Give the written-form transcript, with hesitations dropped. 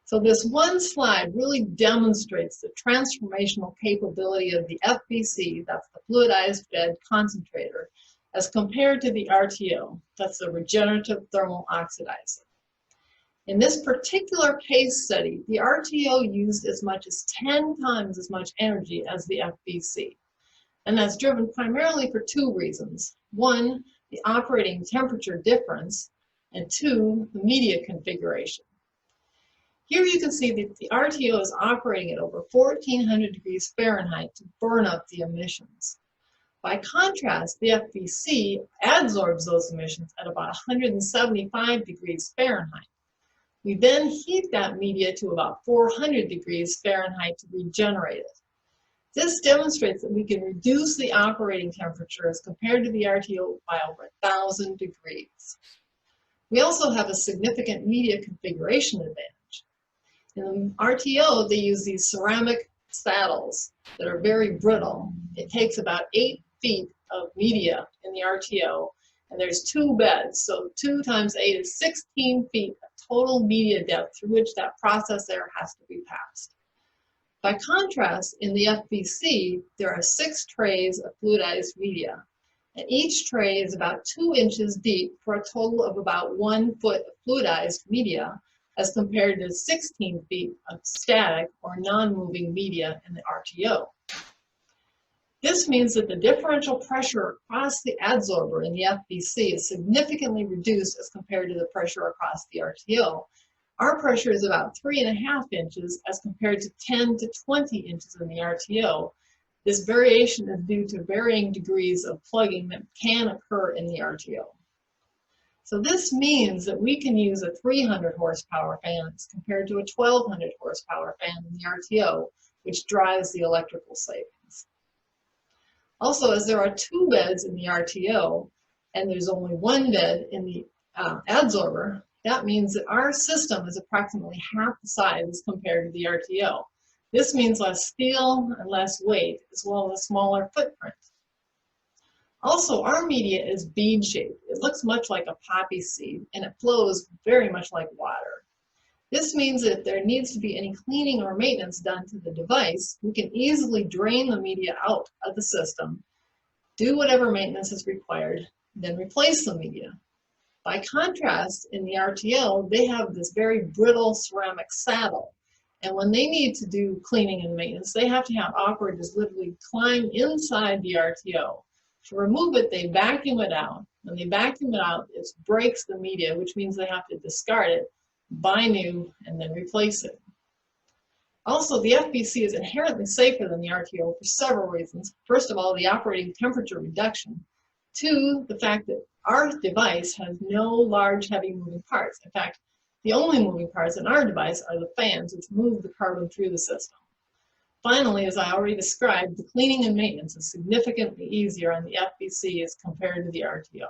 So this one slide really demonstrates the transformational capability of the FBC, that's the fluidized bed concentrator, as compared to the RTO, that's the Regenerative Thermal Oxidizer. In this particular case study, the RTO used as much as 10 times as much energy as the FBC. And that's driven primarily for two reasons. One, the operating temperature difference, and two, the media configuration. Here you can see that the RTO is operating at over 1400 degrees Fahrenheit to burn up the emissions. By contrast, the FBC adsorbs those emissions at about 175 degrees Fahrenheit. We then heat that media to about 400 degrees Fahrenheit to regenerate it. This demonstrates that we can reduce the operating temperature as compared to the RTO by over 1,000 degrees. We also have a significant media configuration advantage. In the RTO, they use these ceramic saddles that are very brittle. It takes about 8 feet of media in the RTO, and there's 2 beds, so 2 times 8 is 16 feet of total media depth through which that process air has to be passed. By contrast, in the FBC, there are 6 trays of fluidized media, and each tray is about 2 inches deep for a total of about 1 foot of fluidized media, as compared to 16 feet of static or non-moving media in the RTO. This means that the differential pressure across the adsorber in the FBC is significantly reduced as compared to the pressure across the RTO. Our pressure is about 3.5 inches as compared to 10 to 20 inches in the RTO. This variation is due to varying degrees of plugging that can occur in the RTO. So this means that we can use a 300 horsepower fan as compared to a 1200 horsepower fan in the RTO, which drives the electrical savings. Also, as there are 2 beds in the RTO and there's only 1 bed in the adsorber, that means that our system is approximately half the size as compared to the RTO. This means less steel and less weight, as well as a smaller footprint. Also, our media is bead-shaped. It looks much like a poppy seed, and it flows very much like water. This means that if there needs to be any cleaning or maintenance done to the device, we can easily drain the media out of the system, do whatever maintenance is required, then replace the media. By contrast, in the RTO, they have this very brittle ceramic saddle. And when they need to do cleaning and maintenance, they have to have operators literally climb inside the RTO. To remove it, they vacuum it out. When they vacuum it out, it breaks the media, which means they have to discard it, buy new, and then replace it. Also, the FBC is inherently safer than the RTO for several reasons. First of all, the operating temperature reduction. 2, the fact that our device has no large, heavy moving parts. In fact, the only moving parts in our device are the fans, which move the carbon through the system. Finally, as I already described, the cleaning and maintenance is significantly easier on the FBC as compared to the RTO.